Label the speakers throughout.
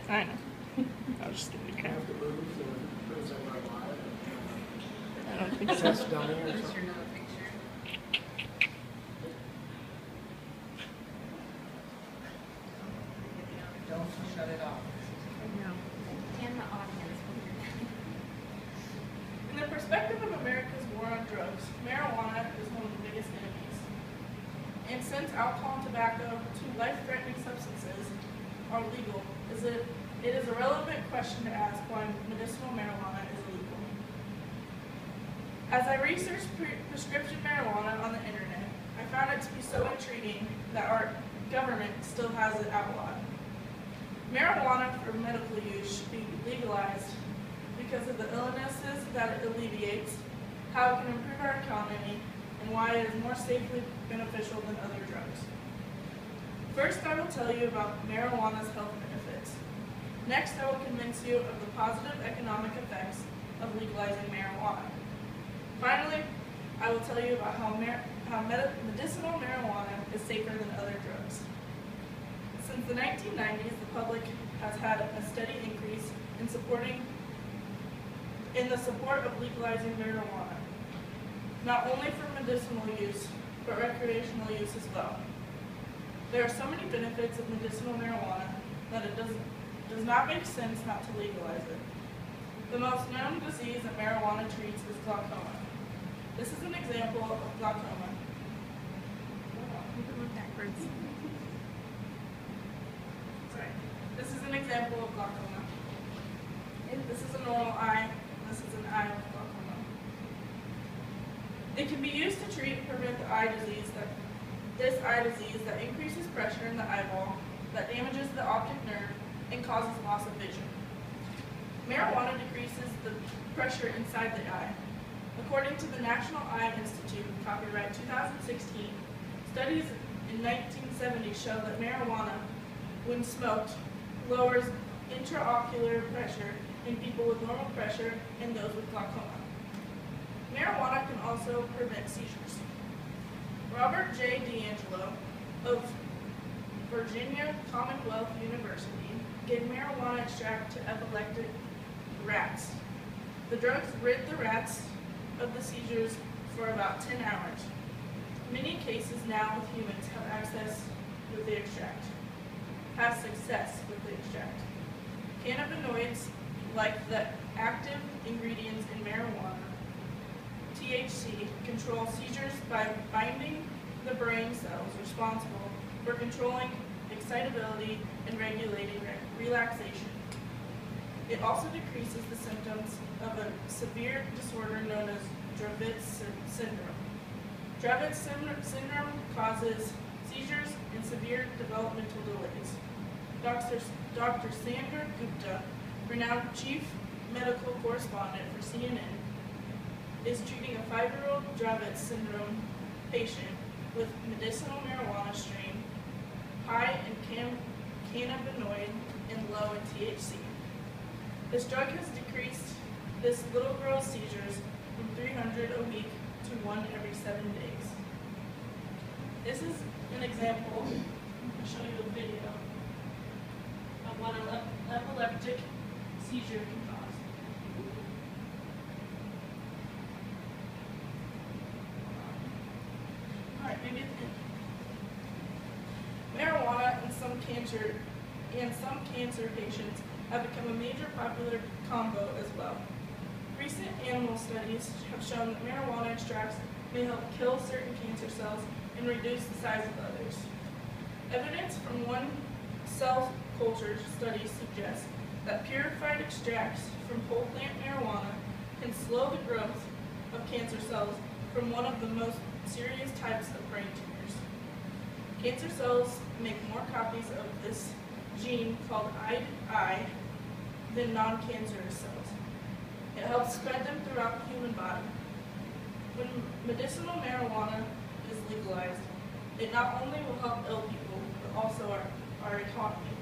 Speaker 1: I know. I was just kidding.
Speaker 2: Have to move or is that right?
Speaker 1: I don't think so.
Speaker 2: That's dummy or
Speaker 3: Is
Speaker 2: something.
Speaker 3: there another picture? Don't shut it off.
Speaker 4: No. And the audience.
Speaker 5: In the perspective of America's war on drugs, marijuana is one of the biggest enemies. And since alcohol and tobacco, two life-threatening substances, are legal, it is a relevant question to ask why medicinal marijuana is illegal. As I researched prescription marijuana on the internet, I found it to be so intriguing that our government still has it outlawed. Marijuana for medical use should be legalized because of the illnesses that it alleviates, how it can improve our economy, and why it is more safely beneficial than other drugs. First, I will tell you about marijuana's health benefits. Next, I will convince you of the positive economic effects of legalizing marijuana. Finally, I will tell you about how medicinal marijuana is safer than other drugs. Since the 1990s, the public has had a steady increase in the support of legalizing marijuana, not only for medicinal use, but recreational use as well. There are so many benefits of medicinal marijuana that it does not make sense not to legalize it. The most known disease that marijuana treats is glaucoma. This is an example of glaucoma.
Speaker 4: You can look backwards.
Speaker 5: Sorry. This is an example of glaucoma. This is a normal eye. This is an eye with glaucoma. It can be used to treat and prevent the eye disease that increases pressure in the eyeball, that damages the optic nerve, and causes loss of vision. Marijuana decreases the pressure inside the eye. According to the National Eye Institute, copyright 2016, studies in 1970 show that marijuana, when smoked, lowers intraocular pressure in people with normal pressure and those with glaucoma. Marijuana can also prevent seizures. Robert J. D'Angelo of Virginia Commonwealth University gave marijuana extract to epileptic rats. The drugs rid the rats of the seizures for about 10 hours. Many cases now with humans have success with the extract. Cannabinoids, like the active ingredients in marijuana, THC, control seizures by binding the brain cells responsible for controlling excitability and regulating relaxation. It also decreases the symptoms of a severe disorder known as Dravet's syndrome. Dravet's syndrome causes seizures and severe developmental delays. Dr. Sandra Gupta, renowned chief medical correspondent for CNN, is treating a 5-year-old Dravet's syndrome patient with medicinal marijuana strain, high in cannabinoid and low in THC. This drug has decreased this little girl's seizures from 300 a week to 1 every 7 days. This is an example. I'll show you a video of what an epileptic seizure can cause. Alright, maybe at the end. Marijuana and some cancer patients have become a major popular combo as well. Recent animal studies have shown that marijuana extracts may help kill certain cancer cells and reduce the size of others. Evidence from one cell culture study suggests that purified extracts from whole plant marijuana can slow the growth of cancer cells from one of the most serious types of brain tumors. Cancer cells make more copies of this gene called IDI than non-cancerous cells. It helps spread them throughout the human body. When medicinal marijuana is legalized, it not only will help ill people, but also our economy.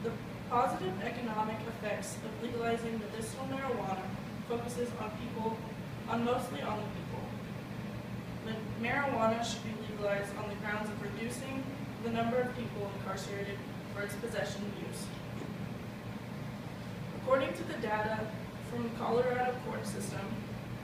Speaker 5: The positive economic effects of legalizing medicinal marijuana focuses mostly on the people. Marijuana should be legalized on the grounds of reducing the number of people incarcerated for its possession and use. According to the data from Colorado court system,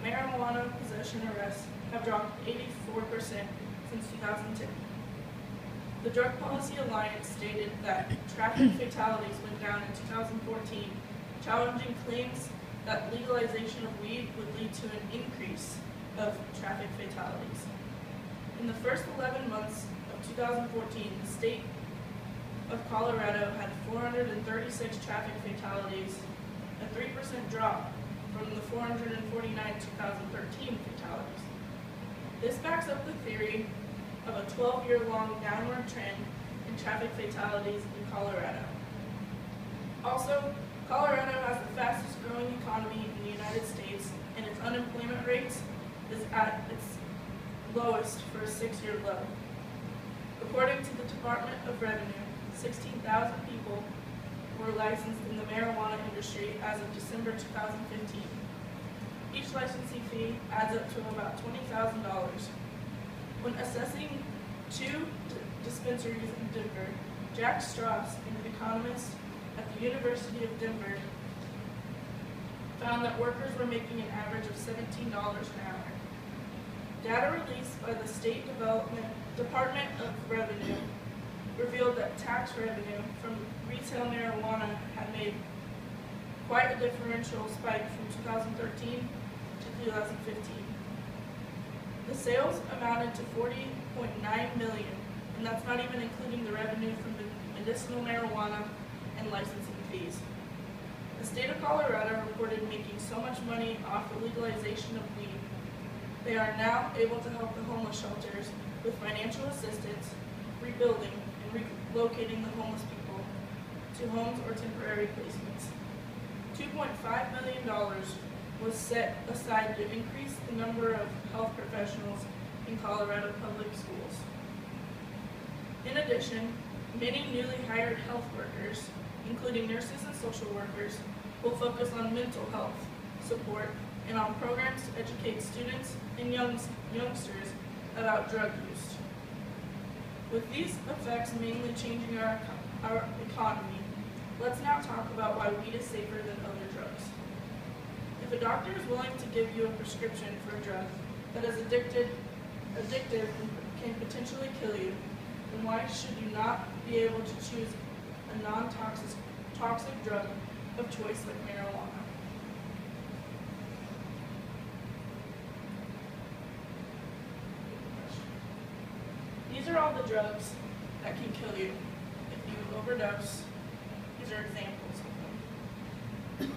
Speaker 5: marijuana possession arrests have dropped 84% since 2010. The Drug Policy Alliance stated that traffic fatalities went down in 2014, challenging claims that legalization of weed would lead to an increase of traffic fatalities. In the first 11 months of 2014, the state of Colorado had 436 traffic fatalities, a 3% drop from the 449 2013 fatalities. This backs up the theory of a 12-year-long downward trend in traffic fatalities in Colorado. Also, Colorado has the fastest growing economy in the United States, and its unemployment rate is at its lowest for a 6-year low. According to the Department of Revenue, 16,000 people were licensed in the marijuana industry as of December 2015. Each licensing fee adds up to about $20,000. When assessing 2 dispensaries in Denver, Jack Strauss, an economist at the University of Denver, found that workers were making an average of $17 an hour. Data released by the State Department of Revenue revealed that tax revenue from retail marijuana had made quite a differential spike from 2013 to 2015. The sales amounted to $40.9 million, and that's not even including the revenue from the medicinal marijuana and licensing fees. The state of Colorado reported making so much money off the legalization of weed, they are now able to help the homeless shelters with financial assistance, rebuilding, and relocating the homeless people to homes or temporary placements. $2.5 million was set aside to increase the number of health professionals in Colorado public schools. In addition, many newly hired health workers, including nurses and social workers, will focus on mental health support and on programs to educate students and youngsters about drug use. With these effects mainly changing our economy, let's now talk about why weed is safer than other drugs. If a doctor is willing to give you a prescription for a drug that is addictive and can potentially kill you, then why should you not be able to choose a non-toxic drug of choice like marijuana? These are all the drugs that can kill you if you overdose. These are examples of them.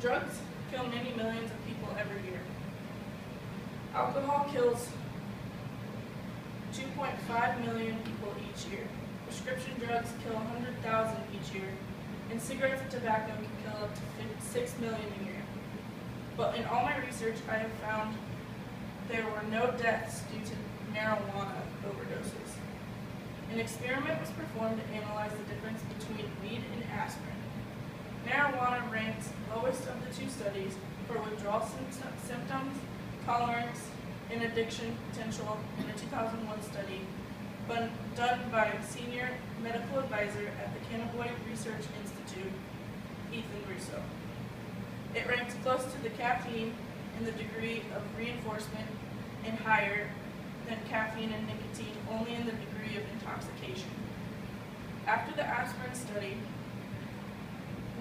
Speaker 5: Drugs kill many millions of people every year. Alcohol kills 2.5 million people each year. Prescription drugs kill 100,000 each year, and cigarettes and tobacco can kill up to 6 million a year. But in all my research, I have found there were no deaths due to marijuana overdoses. An experiment was performed to analyze the difference between weed and aspirin. Marijuana ranked lowest of the 2 studies for withdrawal symptoms, tolerance, and addiction potential in a 2001 study done by senior medical advisor at the Cannabinoid Research Institute, Ethan Russo. It ranked close to the caffeine in the degree of reinforcement and higher than caffeine and nicotine only in the degree of intoxication. After the aspirin study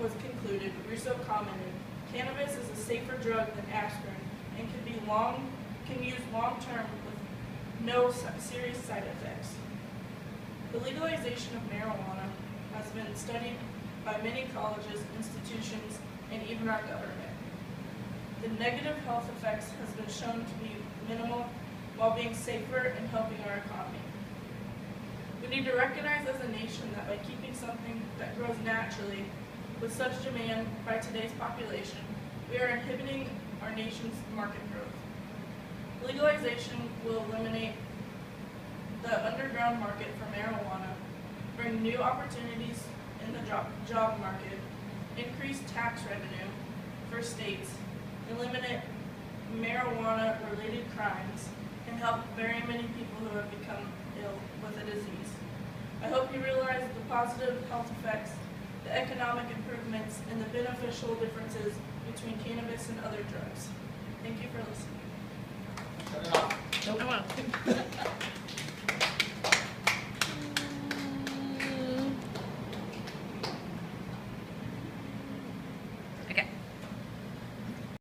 Speaker 5: was concluded, Russo commented, "Cannabis is a safer drug than aspirin and can use long-term with no serious side effects." The legalization of marijuana has been studied by many colleges, institutions, and even our government. The negative health effects has been shown to be minimal while being safer and helping our economy. We need to recognize as a nation that by keeping something that grows naturally with such demand by today's population, we are inhibiting our nation's market growth. Legalization will eliminate the underground market for marijuana, bring new opportunities in the job market, increase tax revenue for states, eliminate marijuana-related crimes, and help very many people who have become ill with the disease. I hope you realize the positive health effects the economic improvements, and the beneficial differences between cannabis and other drugs. Thank you for listening.
Speaker 3: Shut it off.
Speaker 1: I want.